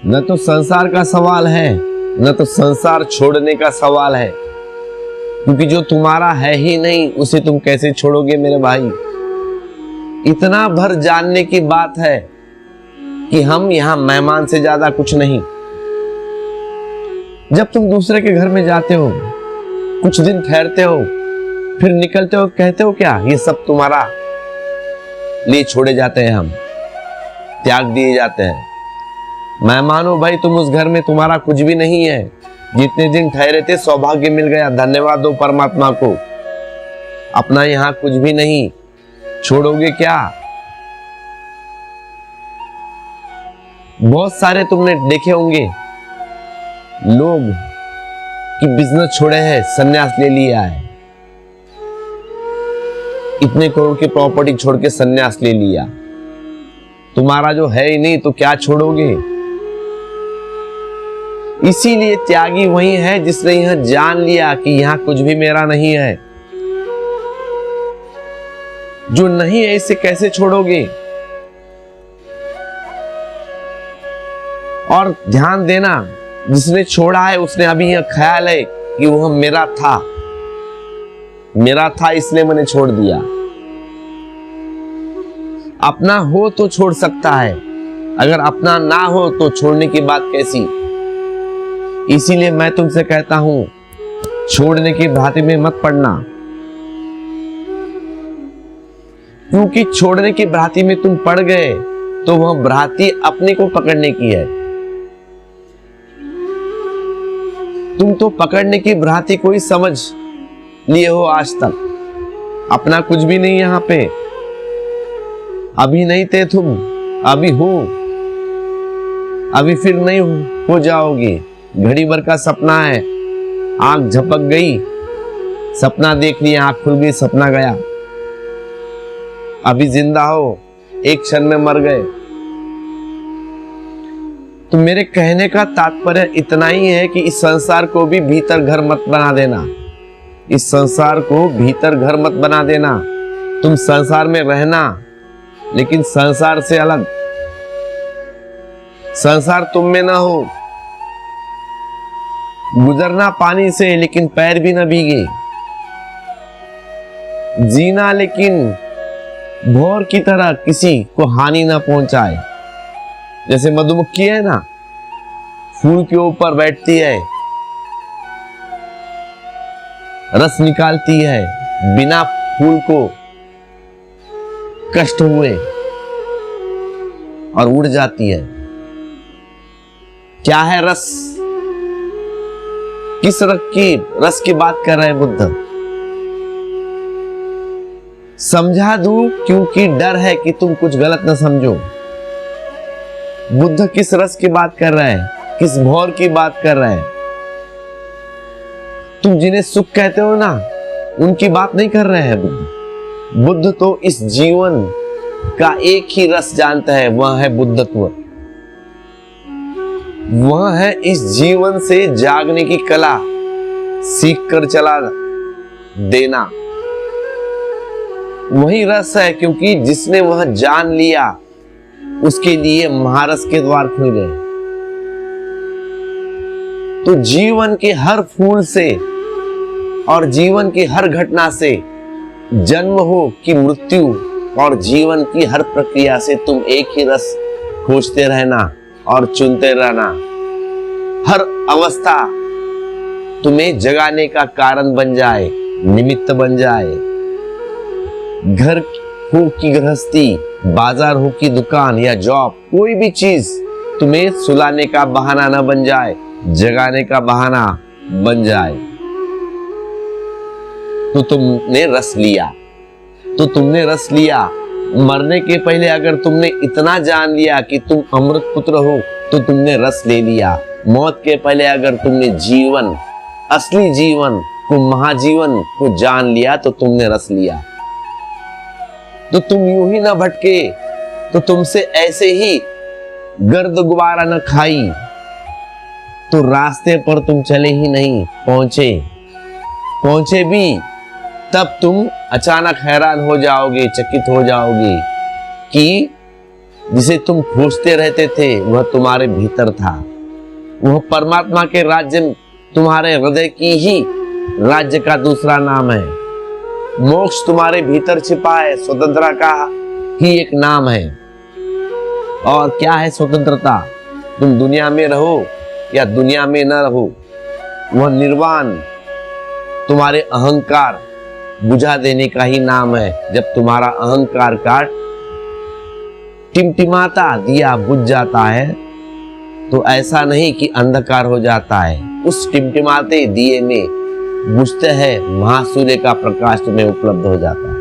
न तो संसार का सवाल है न तो संसार छोड़ने का सवाल है, क्योंकि जो तुम्हारा है ही नहीं उसे तुम कैसे छोड़ोगे मेरे भाई। इतना भर जानने की बात है कि हम यहां मेहमान से ज्यादा कुछ नहीं। जब तुम दूसरे के घर में जाते हो, कुछ दिन ठहरते हो, फिर निकलते हो, कहते हो क्या ये सब तुम्हारा लिए छोड़े जाते हैं, हम त्याग दिए जाते हैं। मेहमानो भाई, तुम उस घर में तुम्हारा कुछ भी नहीं है। जितने दिन ठहरे थे सौभाग्य मिल गया, धन्यवाद दो परमात्मा को। अपना यहां कुछ भी नहीं, छोड़ोगे क्या? बहुत सारे तुमने देखे होंगे लोग कि बिजनेस छोड़े हैं, सन्यास ले लिया है, इतने करोड़ की प्रॉपर्टी छोड़ के सन्यास ले लिया। तुम्हारा जो है ही नहीं तो क्या छोड़ोगे? इसीलिए त्यागी वही है जिसने यह जान लिया कि यहां कुछ भी मेरा नहीं है। जो नहीं है इसे कैसे छोड़ोगे? और ध्यान देना, जिसने छोड़ा है उसने अभी यह ख्याल है कि वह मेरा था इसलिए मैंने छोड़ दिया। अपना हो तो छोड़ सकता है, अगर अपना ना हो तो छोड़ने की बात कैसी? इसीलिए मैं तुमसे कहता हूं, छोड़ने की भ्रांति में मत पड़ना, क्योंकि छोड़ने की भ्रांति में तुम पड़ गए तो वह भ्रांति अपने को पकड़ने की है। तुम तो पकड़ने की भ्रांति को ही समझ लिए हो आज तक। अपना कुछ भी नहीं यहां पे। अभी नहीं थे तुम, अभी हो, अभी फिर नहीं हो जाओगे। घड़ी भर का सपना है, आंख झपक गई, सपना देख लिया, आंख खुल गई, सपना गया। अभी जिंदा हो, एक क्षण में मर गए। तो मेरे कहने का तात्पर्य इतना ही है कि इस संसार को भी भीतर घर मत बना देना। इस संसार को भीतर घर मत बना देना। तुम संसार में रहना, लेकिन संसार से अलग। संसार तुम में ना हो। गुजरना पानी से, लेकिन पैर भी ना भीगे। जीना लेकिन भौर की तरह किसी को हानि ना पहुंचाए। जैसे मधुमक्खी है ना, फूल के ऊपर बैठती है, रस निकालती है बिना फूल को कष्ट हुए, और उड़ जाती है। क्या है रस? किस रस की बात कर रहे हैं बुद्ध? समझा दूं, क्योंकि डर है कि तुम कुछ गलत ना समझो। बुद्ध किस रस की बात कर रहे हैं? किस भौर की बात कर रहे हैं? तुम जिन्हें सुख कहते हो ना, उनकी बात नहीं कर रहे हैं बुद्ध। बुद्ध तो इस जीवन का एक ही रस जानता है, वह है बुद्धत्व। वह है इस जीवन से जागने की कला सीख कर चला देना। वही रस है, क्योंकि जिसने वह जान लिया उसके लिए महारस के द्वार खुल गए। तो जीवन के हर फूल से और जीवन की हर घटना से, जन्म हो कि मृत्यु, और जीवन की हर प्रक्रिया से तुम एक ही रस खोजते रहना और चुनते रहना। हर अवस्था तुम्हें जगाने का कारण बन जाए, निमित्त बन जाए। घर हो कि गृहस्थी, बाजार हो कि दुकान या जॉब, कोई भी चीज तुम्हें सुलाने का बहाना न बन जाए, जगाने का बहाना बन जाए। तो तुमने रस लिया। मरने के पहले अगर तुमने इतना जान लिया कि तुम अमृत पुत्र हो तो तुमने रस ले लिया। मौत के पहले अगर तुमने जीवन, असली जीवन को, महाजीवन को जान लिया तो तुमने रस लिया। तो तुम यूं ही ना भटके, तो तुमसे ऐसे ही गर्द गुबारा न खाई, तो रास्ते पर तुम चले ही नहीं, पहुंचे भी तब तुम अचानक हैरान हो जाओगे, चकित हो जाओगे कि जिसे तुम खोजते रहते थे वह तुम्हारे भीतर था। वह परमात्मा के राज्य तुम्हारे हृदय की ही राज्य का दूसरा नाम है। मोक्ष तुम्हारे भीतर छिपा है, स्वतंत्रता का ही एक नाम है। और क्या है स्वतंत्रता? तुम दुनिया में रहो या दुनिया में न रहो, वह निर्वाण तुम्हारे अहंकार बुझा देने का ही नाम है। जब तुम्हारा अहंकार का टिमटिमाता दिया बुझ जाता है तो ऐसा नहीं कि अंधकार हो जाता है, उस टिमटिमाते दिए में बुझते है महासूर्य का प्रकाश तुम्हें उपलब्ध हो जाता है।